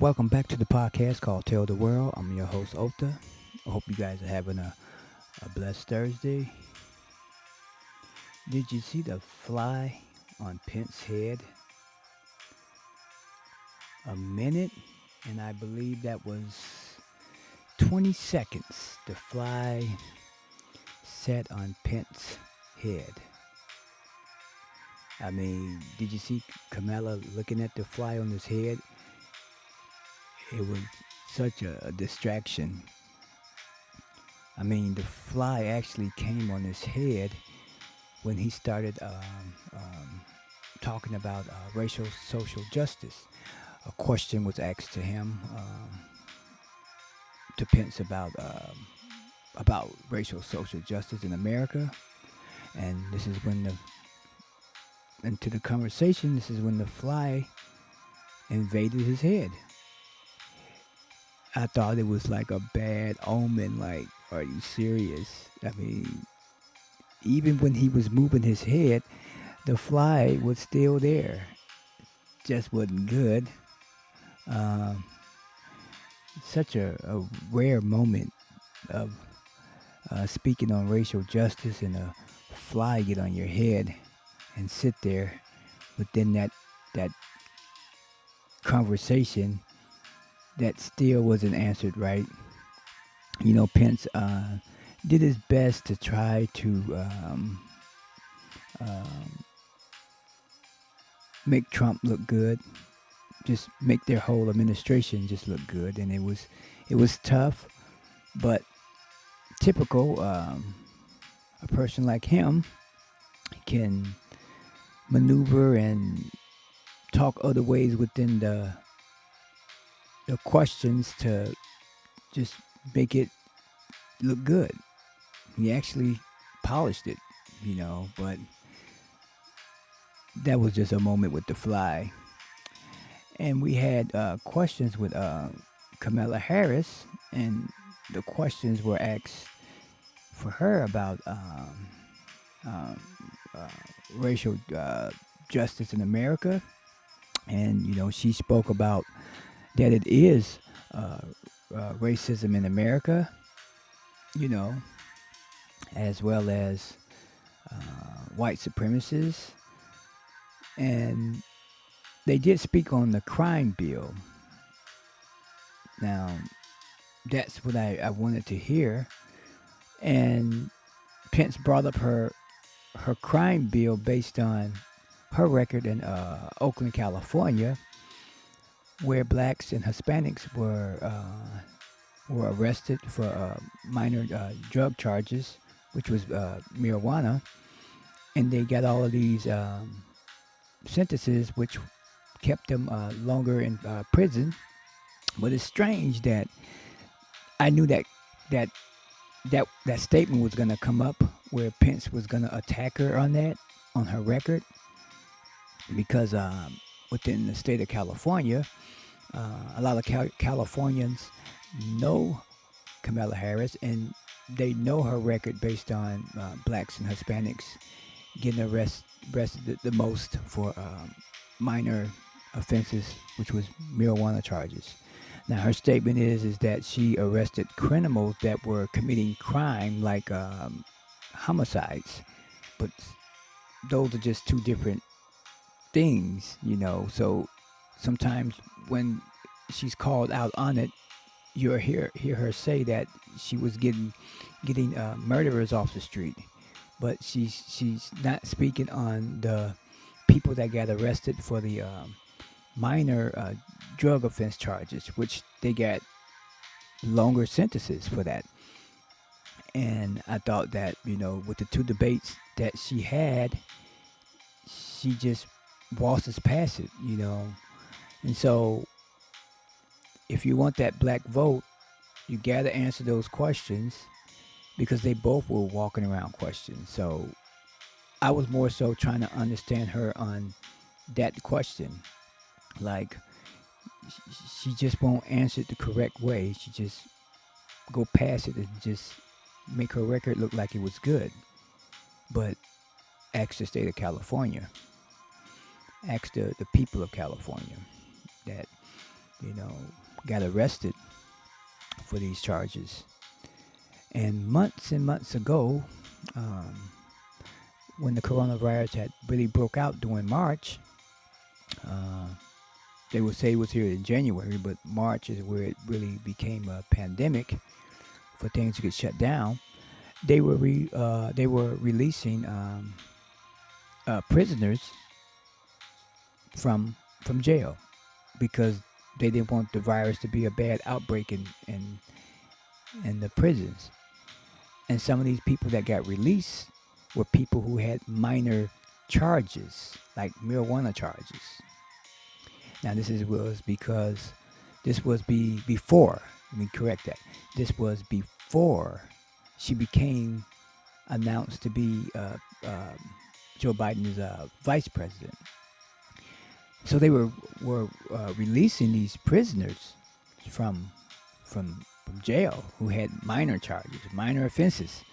Welcome back to the podcast called Tell the World. I'm your host, Ota. I hope you guys are having a blessed Thursday. Did you see the fly on Pence's head? A minute, and I believe that was 20 seconds. The fly sat on Pence's head. I mean, did you see Kamala looking at the fly on his head? It was such a distraction. I mean, the fly actually came on his head when he started talking about racial social justice. A question was asked to him, to Pence about racial social justice in America, and this is when the into the conversation. This is when the fly invaded his head. I thought it was like a bad omen. Like, are you serious? I mean, even when he was moving his head, the fly was still there. Just wasn't good. Um, Such a rare moment of speaking on racial justice and a fly get on your head and sit there within that conversation that still wasn't answered right. Pence did his best to try to um, make Trump look good, just make their whole administration just look good, and it was tough, but typical. A person like him can maneuver and talk other ways within the questions to just make it look good. He actually polished it, but that was just a moment with the fly. And we had questions with Kamala Harris, and the questions were asked for her about um, uh, racial justice in America, and she spoke about that it is uh, racism in America, you know, as well as white supremacists, and they did speak on the crime bill. Now, that's what I wanted to hear, and Pence brought up her crime bill based on her record in Oakland, California, where blacks and Hispanics were arrested for minor drug charges, which was marijuana, and they got all of these sentences, which kept them longer in prison. But it's strange that I knew that that statement was going to come up, where Pence was going to attack her on that, on her record, because within the state of California, a lot of Californians know Kamala Harris, and they know her record based on blacks and Hispanics getting arrested the most for minor offenses, which was marijuana charges. Now, her statement is that she arrested criminals that were committing crime like homicides, but those are just two different things. So sometimes when she's called out on it, you'll hear her say that she was getting murderers off the street, but she's not speaking on the people that got arrested for the minor drug offense charges, which they got longer sentences for that. And I thought that with the two debates that she had, she just waltzes past it. And so, if you want that black vote, you got to answer those questions, because they both were walking around questions. So I was more so trying to understand her on that question. Like, she just won't answer it the correct way. She just go past it and just make her record look like it was good. But ask the state of California, ask the people of California, that you know, got arrested for these charges. And months ago, um, when the coronavirus had really broke out during March, uh, they would say it was here in January, but March is where it really became a pandemic for things to get shut down. They were releasing prisoners from jail because they didn't want the virus to be a bad outbreak in the prisons. And some of these people that got released were people who had minor charges, like marijuana charges. Now was because this was before. Let me correct that. This was before she became announced to be Joe Biden's vice president. So they were releasing these prisoners from from jail who had minor charges, minor offenses,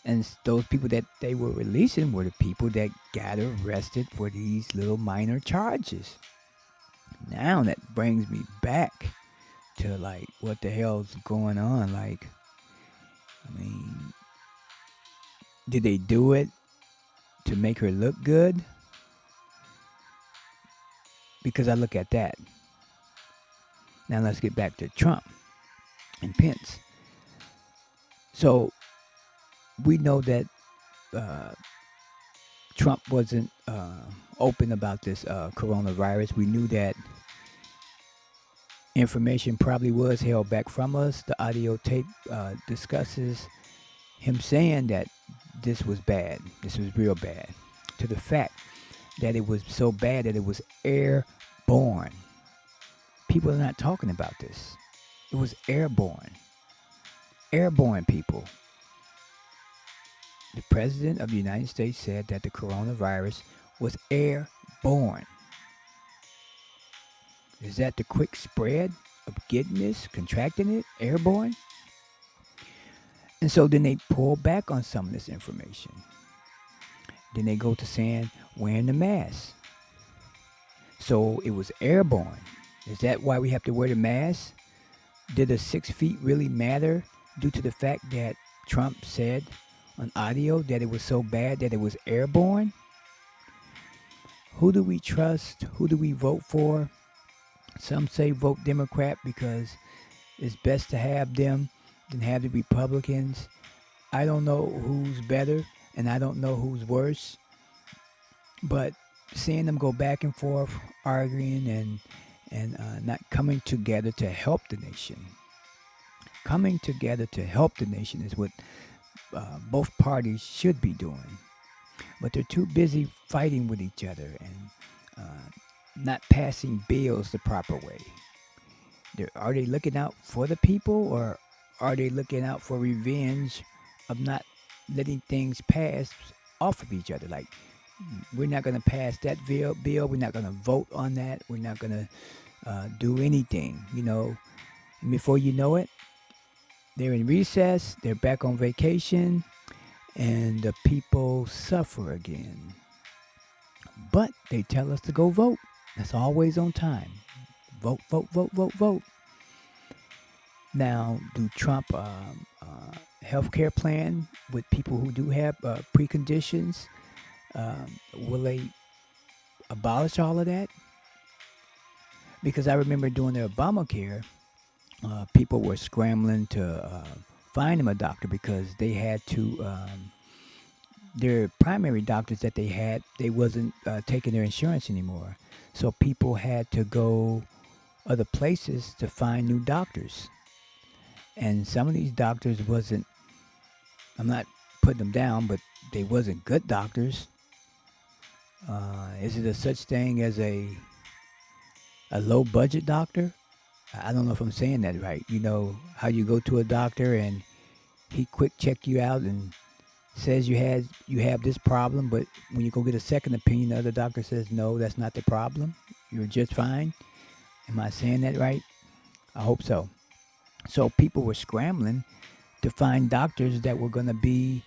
and those people that they were releasing were the people that got arrested for these little minor charges. Now that brings me back to like what the hell's going on? Like, I mean, did they do it to make her look good? Because I look at that. Now let's get back to Trump and Pence. So we know that uh, Trump wasn't open about this coronavirus. We knew that information probably was held back from us. The audio tape discusses him saying that this was bad. This was real bad. To the fact that it was so bad that it was airborne. People are not talking about this. It was airborne. Airborne, people. The President of the United States said that the coronavirus was airborne. Is that the quick spread of getting this, contracting it, airborne? And so then they pull back on some of this information. Then they go to saying wearing the mask. So it was airborne. Is that why we have to wear the mask? Did the 6 feet really matter due to the fact that Trump said on audio that it was so bad that it was airborne? Who do we trust? Who do we vote for? Some say vote Democrat because it's best to have them than have the Republicans. I don't know who's better and I don't know who's worse. But seeing them go back and forth, arguing and not coming together to help the nation. Coming together to help the nation is what both parties should be doing. But they're too busy fighting with each other and not passing bills the proper way. Are they looking out for the people or are they looking out for revenge of not letting things pass off of each other? Like, we're not going to pass that bill. We're not going to vote on that. We're not going to do anything, you know. And before you know it, they're in recess, they're back on vacation, and the people suffer again. But they tell us to go vote. That's always on time. Vote, vote, vote, vote, vote. Now, do Trump healthcare plan with people who do have preconditions? Will they abolish all of that? Because I remember during the Obamacare, people were scrambling to find them a doctor because they had to. Their primary doctors that they had, they wasn't taking their insurance anymore, so people had to go other places to find new doctors. And some of these doctors wasn't. I'm not putting them down, but they wasn't good doctors. Is it a such thing as a low budget doctor? I don't know if I'm saying that right. You know how you go to a doctor and he quick check you out and says you have this problem, but when you go get a second opinion, the other doctor says no, that's not the problem. You're just fine. Am I saying that right? I hope so. So people were scrambling to find doctors that were going to be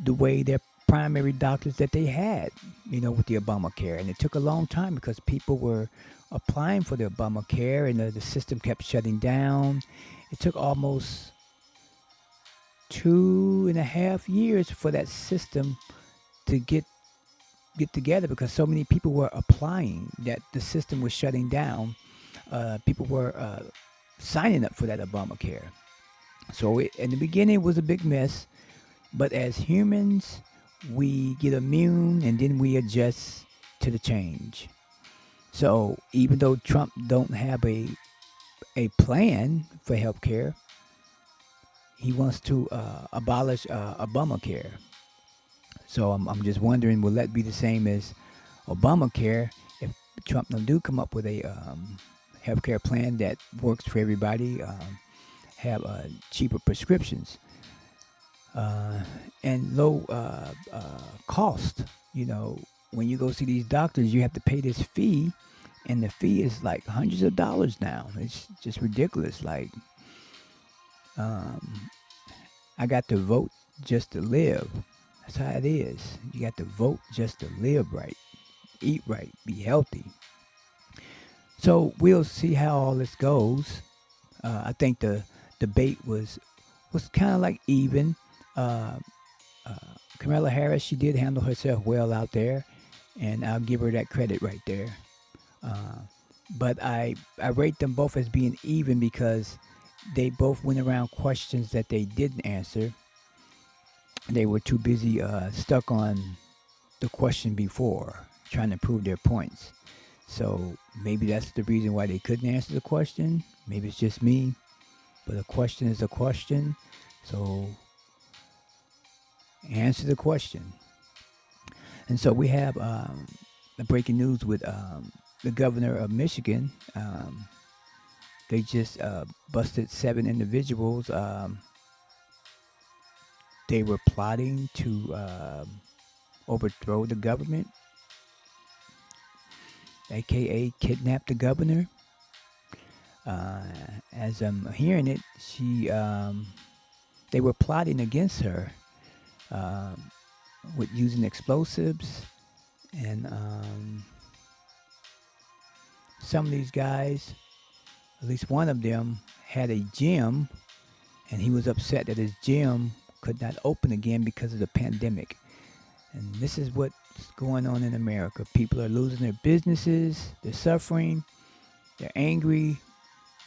the way their primary doctors that they had, you know, with the Obamacare. And it took a long time because people were applying for the Obamacare, and the system kept shutting down. It took almost 2.5 years for that system to get together because so many people were applying that the system was shutting down. People were signing up for that Obamacare. So in the beginning, it was a big mess. But as humans, we get immune and then we adjust to the change. So even though Trump don't have a plan for health care, he wants to abolish Obamacare. So I'm just wondering, will that be the same as Obamacare if Trump do come up with a healthcare plan that works for everybody, have cheaper prescriptions uh, and low cost? You know, when you go see these doctors, you have to pay this fee, and the fee is like hundreds of dollars now. It's just ridiculous. Like, um, I got to vote just to live. That's how it is. You got to vote just to live right, eat right, be healthy. So we'll see how all this goes. I think the debate was kind of like even. Uh, Kamala Harris, she did handle herself well out there, and I'll give her that credit right there. Uh, but I rate them both as being even because they both went around questions that they didn't answer. They were too busy stuck on the question before, trying to prove their points. So maybe that's the reason why they couldn't answer the question. Maybe it's just me, but a question is a question. So answer the question. And so we have the breaking news with the governor of Michigan. They just busted 7 individuals. They were plotting to overthrow the government, aka kidnap the governor. Uh, as I'm hearing it, they were plotting against her um, with using explosives, and some of these guys, at least one of them, had a gym, and he was upset that his gym could not open again because of the pandemic. And this is what's going on in America. People are losing their businesses, they're suffering, they're angry,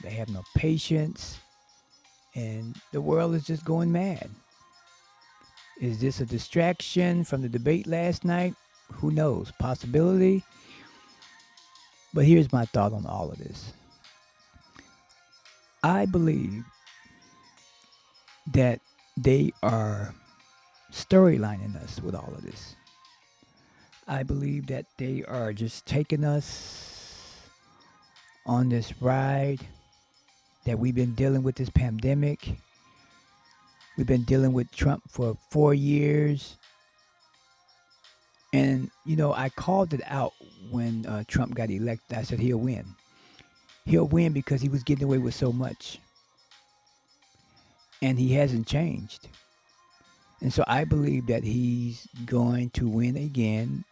they have no patience, and the world is just going mad. Is this a distraction from the debate last night? Who knows? Possibility. But here's my thought on all of this. I believe that they are storylining us with all of this. I believe that they are just taking us on this ride that we've been dealing with this pandemic. We've been dealing with Trump for 4 years. And, I called it out when Trump got elected. I said he'll win. He'll win because he was getting away with so much. And he hasn't changed. And so I believe that he's going to win again,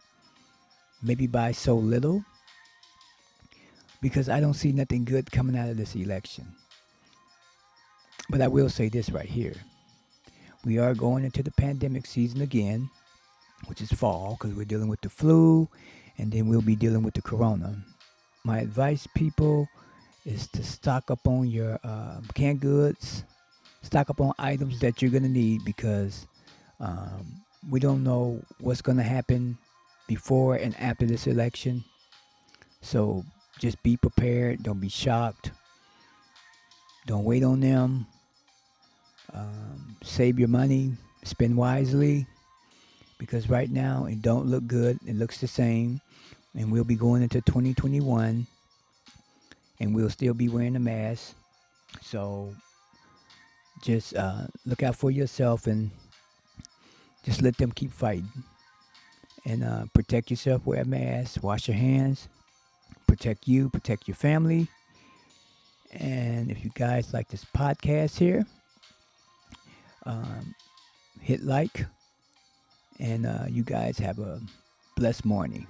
maybe by so little, because I don't see nothing good coming out of this election. But I will say this right here. We are going into the pandemic season again, which is fall, because we're dealing with the flu, and then we'll be dealing with the corona. My advice, people, is to stock up on your canned goods, stock up on items that you're going to need because we don't know what's going to happen before and after this election. So just be prepared. Don't be shocked. Don't wait on them. Save your money. Spend wisely. Because right now it don't look good. It looks the same. And we'll be going into 2021. And we'll still be wearing a mask. So just look out for yourself and just let them keep fighting. And protect yourself. Wear a mask. Wash your hands. Protect you. Protect your family. And if you guys like this podcast here, hit like. And you guys have a blessed morning.